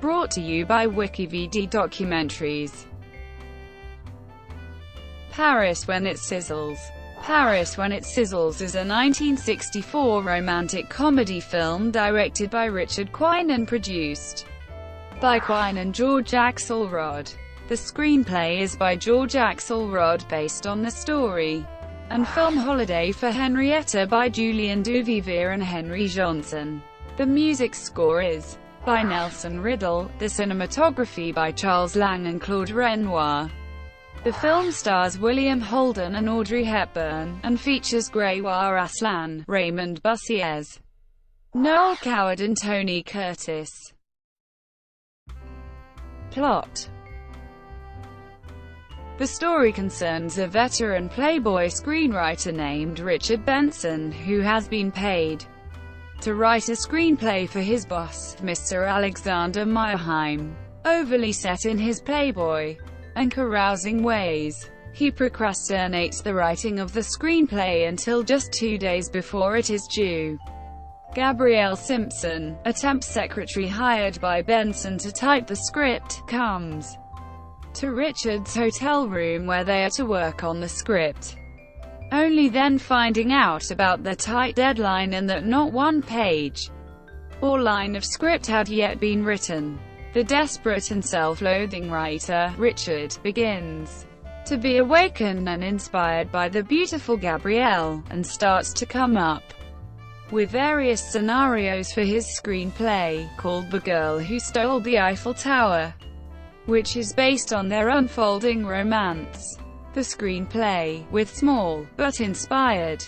Brought to you by WikiVidi Documentaries. Paris When It Sizzles. Paris When It Sizzles is a 1964 romantic comedy film directed by Richard Quine and produced by Quine and George Axelrod. The screenplay is by George Axelrod based on the story and film Holiday for Henrietta by Julien Duvivier and Henri Jeanson. The music score is by Nelson Riddle, the cinematography by Charles Lang and Claude Renoir. The film stars William Holden and Audrey Hepburn, and features Grégoire Aslan, Raymond Bussières, Noël Coward and Tony Curtis. Plot. The story concerns a veteran Playboy screenwriter named Richard Benson, who has been paid to write a screenplay for his boss, Mr. Alexander Meyerheim. Overly set in his Playboy and carousing ways, he procrastinates the writing of the screenplay until just 2 days before it is due. Gabrielle Simpson, a temp secretary hired by Benson to type the script, comes to Richard's hotel room where they are to work on the script, only then finding out about the tight deadline and that not one page or line of script had yet been written. The desperate and self-loathing writer, Richard, begins to be awakened and inspired by the beautiful Gabrielle, and starts to come up with various scenarios for his screenplay, called The Girl Who Stole the Eiffel Tower, which is based on their unfolding romance. The screenplay, with small, but inspired,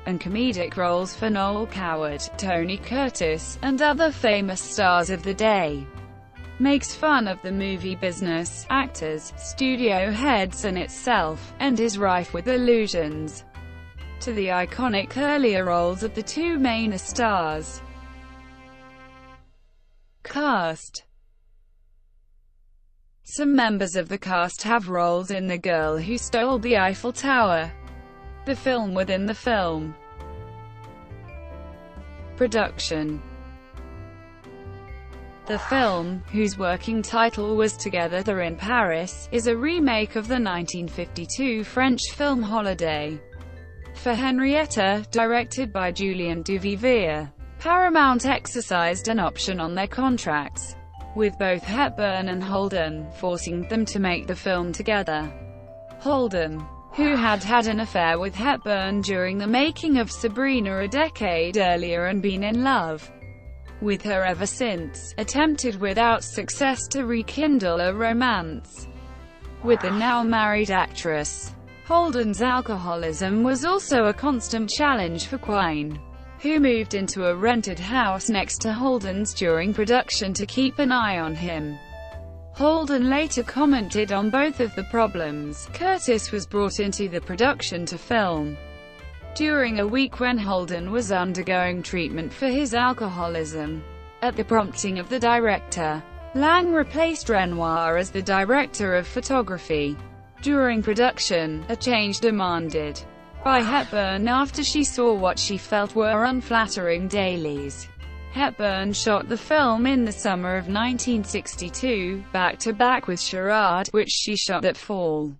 and comedic roles for Noël Coward, Tony Curtis, and other famous stars of the day, makes fun of the movie business, actors, studio heads and itself, and is rife with allusions to the iconic earlier roles of the two main stars. Cast. Some members of the cast have roles in The Girl Who Stole the Eiffel Tower, the film within the film. Production. The film, whose working title was Together in Paris, is a remake of the 1952 French film Holiday for Henrietta, directed by Julien Duvivier. Paramount exercised an option on their contracts with both Hepburn and Holden, forcing them to make the film together. Holden, who had had an affair with Hepburn during the making of Sabrina a decade earlier and been in love with her ever since, attempted without success to rekindle a romance with the now-married actress. Holden's alcoholism was also a constant challenge for Quine, who moved into a rented house next to Holden's during production to keep an eye on him. Holden later commented on both of the problems. Curtis was brought into the production to film during a week when Holden was undergoing treatment for his alcoholism. At the prompting of the director, Lang replaced Renoir as the director of photography. During production, a change demanded by Hepburn after she saw what she felt were unflattering dailies. Hepburn shot the film in the summer of 1962, back-to-back with Charade, which she shot that fall.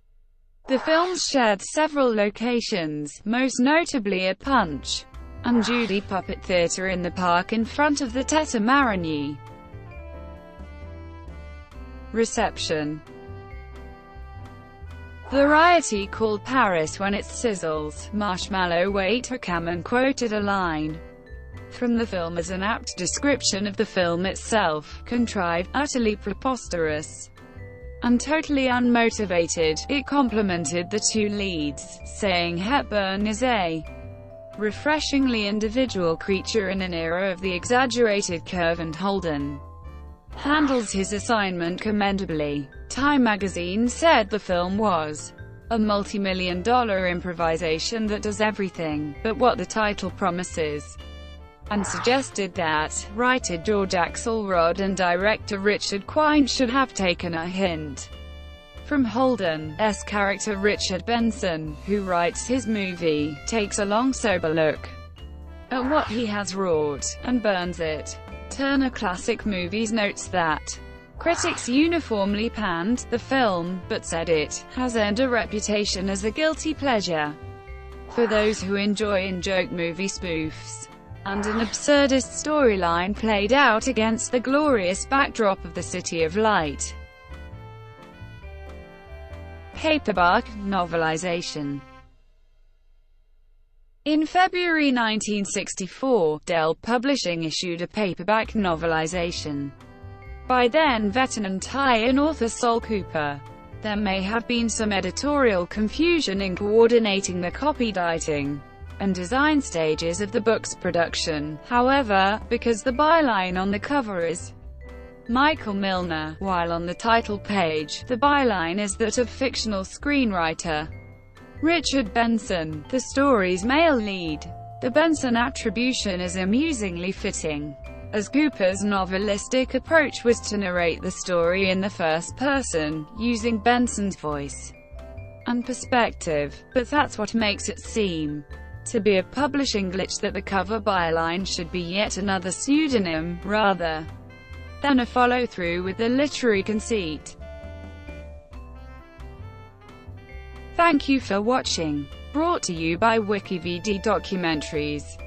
The films shared several locations, most notably at Punch and Judy Puppet Theatre in the park in front of the Tete Marigny. Reception. Variety called Paris When It Sizzles, Marshmallow Waiter Cameron quoted a line from the film as an apt description of the film itself: contrived, utterly preposterous, and totally unmotivated. It complimented the two leads, saying Hepburn is a refreshingly individual creature in an era of the exaggerated curve, and Holden handles his assignment commendably. Time magazine said the film was a multi-million-dollar improvisation that does everything but what the title promises, and suggested that writer George Axelrod and director Richard Quine should have taken a hint from Holden's character Richard Benson, who writes his movie, takes a long sober look at what he has wrought, and burns it. Turner Classic Movies notes that Critics uniformly panned the film, but said it has earned a reputation as a guilty pleasure for those who enjoy in-joke movie spoofs, and an absurdist storyline played out against the glorious backdrop of the City of Light. Paperback novelization. In February 1964, Dell Publishing issued a paperback novelization by then-veteran tie-in author Sol Cooper. There may have been some editorial confusion in coordinating the copywriting and design stages of the book's production, however, because the byline on the cover is Michael Milner, while on the title page, the byline is that of fictional screenwriter Richard Benson, the story's male lead. The Benson attribution is amusingly fitting, as Cooper's novelistic approach was to narrate the story in the first person, using Benson's voice and perspective, but that's what makes it seem to be a publishing glitch that the cover byline should be yet another pseudonym, rather than a follow-through with the literary conceit. Thank you for watching. Brought to you by WikiVidi Documentaries.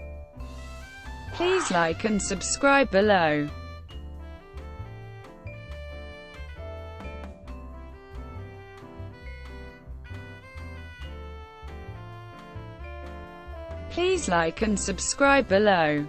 Please like and subscribe below. Please like and subscribe below.